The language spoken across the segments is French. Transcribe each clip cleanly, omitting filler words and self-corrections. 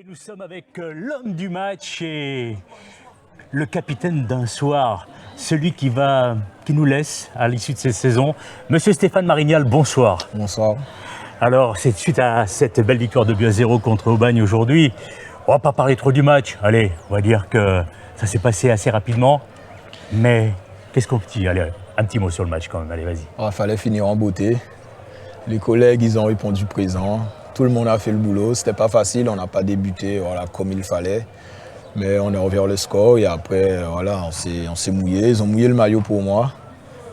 Et nous sommes avec l'homme du match et le capitaine d'un soir, celui qui nous laisse à l'issue de cette saison. Monsieur Stéphane Marignal, bonsoir. Bonsoir. Alors, c'est suite à cette belle victoire de 2-0 contre Aubagne aujourd'hui. On va pas parler trop du match. Allez, on va dire que ça s'est passé assez rapidement. Mais qu'est-ce qu'on dit? Allez, un petit mot sur le match quand même. Allez, vas-y. Il fallait finir en beauté. Les collègues, ils ont répondu présent. Tout le monde a fait le boulot. C'était pas facile. On n'a pas débuté comme il fallait. Mais on a ouvert le score et après, on s'est mouillé. Ils ont mouillé le maillot pour moi.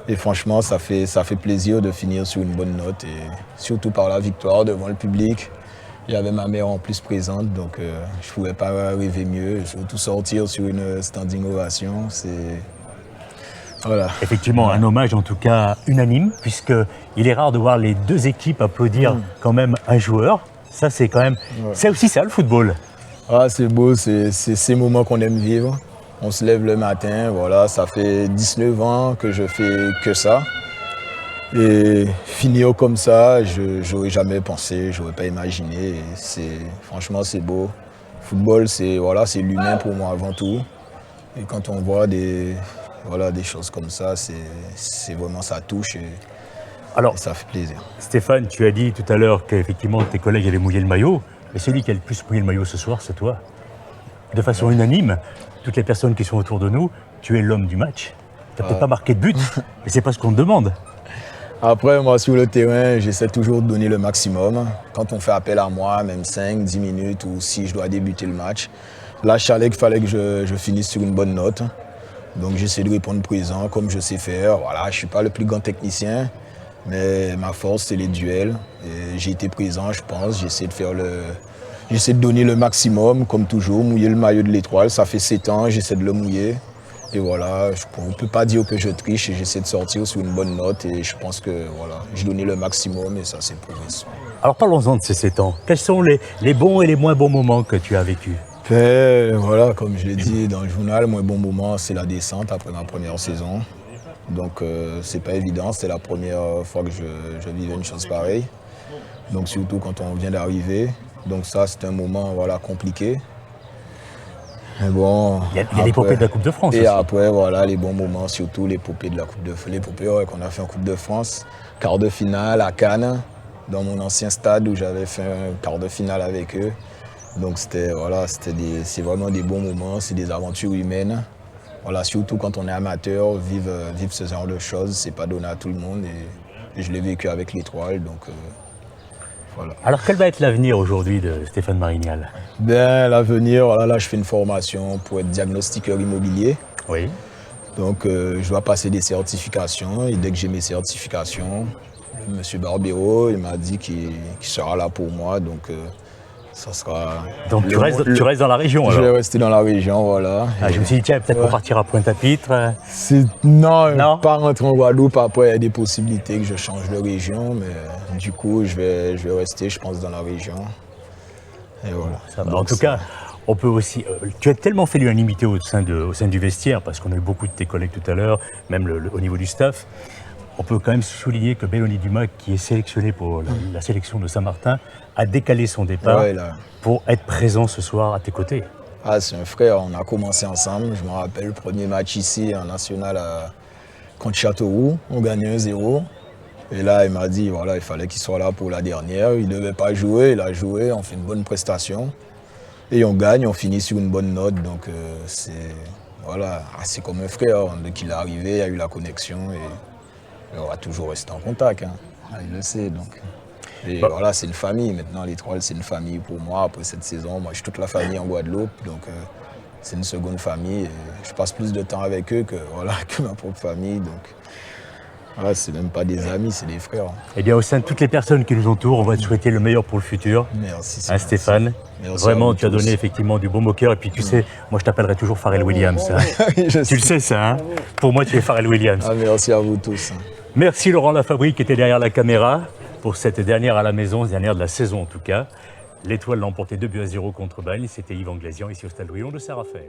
Et franchement, ça fait plaisir de finir sur une bonne note. Et surtout par la victoire devant le public. Il y avait ma mère en plus présente, donc je ne pouvais pas rêver mieux. Surtout sortir sur une standing ovation, c'est... Voilà. Effectivement, un hommage en tout cas unanime, puisqu'il est rare de voir les deux équipes applaudir quand même un joueur. Ça, c'est quand même... Ouais. C'est aussi ça, le football. Ah, c'est beau, c'est ces moments qu'on aime vivre. On se lève le matin, voilà, ça fait 19 ans que je fais que ça. Et finir comme ça, je n'aurais jamais pensé, je n'aurais pas imaginé. Franchement, c'est beau. Le football, c'est l'humain pour moi avant tout. Et quand on voit des choses comme ça, c'est vraiment, ça touche et ça fait plaisir. Stéphane, tu as dit tout à l'heure qu'effectivement tes collègues avaient mouillé le maillot, mais celui qui a le plus mouillé le maillot ce soir, c'est toi. De façon unanime, toutes les personnes qui sont autour de nous, tu es l'homme du match. Tu n'as peut-être pas marqué de but, mais c'est pas ce qu'on te demande. Après, moi, sur le terrain, j'essaie toujours de donner le maximum. Quand on fait appel à moi, même 5, 10 minutes, ou si je dois débuter le match, là, je savais qu'il fallait que je finisse sur une bonne note. Donc, j'essaie de répondre présent, comme je sais faire. Voilà, je ne suis pas le plus grand technicien, mais ma force, c'est les duels. J'ai été présent, je pense. J'essaie de donner le maximum, comme toujours, mouiller le maillot de l'Étoile. Ça fait 7 ans, j'essaie de le mouiller. Et voilà, on ne peut pas dire que je triche et j'essaie de sortir sur une bonne note et je pense que j'ai donné le maximum et ça s'est prouvé. Alors parlons-en de ces 7 ans. Quels sont les bons et les moins bons moments que tu as vécus? Voilà, comme je l'ai dit dans le journal, mon bon moment c'est la descente après ma première saison. Donc c'est pas évident, c'est la première fois que je vivais une chose pareille. Donc surtout quand on vient d'arriver. Donc ça c'est un moment compliqué. Mais bon, il y a l'épopée de la Coupe de France et aussi. Après, les bons moments, surtout l'épopée de la Coupe de France. L'épopée qu'on a fait en Coupe de France, quart de finale à Cannes, dans mon ancien stade où j'avais fait un quart de finale avec eux. Donc c'est vraiment des bons moments, c'est des aventures humaines. Voilà, surtout quand on est amateur, vivre ce genre de choses, c'est pas donné à tout le monde. Et je l'ai vécu avec l'Étoile, donc... Voilà. Alors quel va être l'avenir aujourd'hui de Stéphane Marignal? L'avenir, là je fais une formation pour être diagnostiqueur immobilier. Oui. Donc je dois passer des certifications et dès que j'ai mes certifications, M. Barbero il m'a dit qu'il sera là pour moi. Donc ça sera... Donc tu restes dans la région alors? Je vais rester dans la région, voilà. Je me suis dit tiens, peut-être qu'on partira à Pointe-à-Pitre. Non, pas rentrer en Guadeloupe. Après il y a des possibilités que je change de région, mais du coup je vais rester, je pense, dans la région. Et voilà. Ça va. En tout cas, on peut aussi. Tu as tellement fait l'unanimité au sein du vestiaire, parce qu'on a eu beaucoup de tes collègues tout à l'heure, même au niveau du staff. On peut quand même souligner que Béloni Dumas, qui est sélectionné pour la sélection de Saint-Martin, a décalé son départ pour être présent ce soir à tes côtés. Ah, c'est un frère, on a commencé ensemble. Je me rappelle le premier match ici en national contre Châteauroux, on gagnait 1-0. Et là, il m'a dit il fallait qu'il soit là pour la dernière. Il ne devait pas jouer, il a joué, on fait une bonne prestation. Et on gagne, on finit sur une bonne note. Donc c'est comme un frère. Dès qu'il est arrivé, il y a eu la connexion et on va toujours rester en contact. Il le sait. Donc. Et c'est une famille. Maintenant, l'Étoile, c'est une famille pour moi. Après cette saison, moi, j'ai toute la famille en Guadeloupe. Donc c'est une seconde famille. Et je passe plus de temps avec eux que ma propre famille. Donc, c'est même pas des amis, c'est des frères. Eh bien, au sein de toutes les personnes qui nous entourent, on va te souhaiter le meilleur pour le futur. Merci. Stéphane. Merci. Vraiment, tu as donné effectivement du beau moqueur. Et puis, tu sais, moi, je t'appellerai toujours Pharrell Williams. Tu le sais, ça. Pour moi, tu es Pharrell Williams. Merci à vous tous. Merci, Laurent Lafabrique, qui était derrière la caméra pour cette dernière à la maison, dernière de la saison en tout cas. L'Étoile l'a emporté 2-0 contre Bâle. C'était Yvan Glazian, ici au Stade Louis-Blanc de Saint-Raphaël.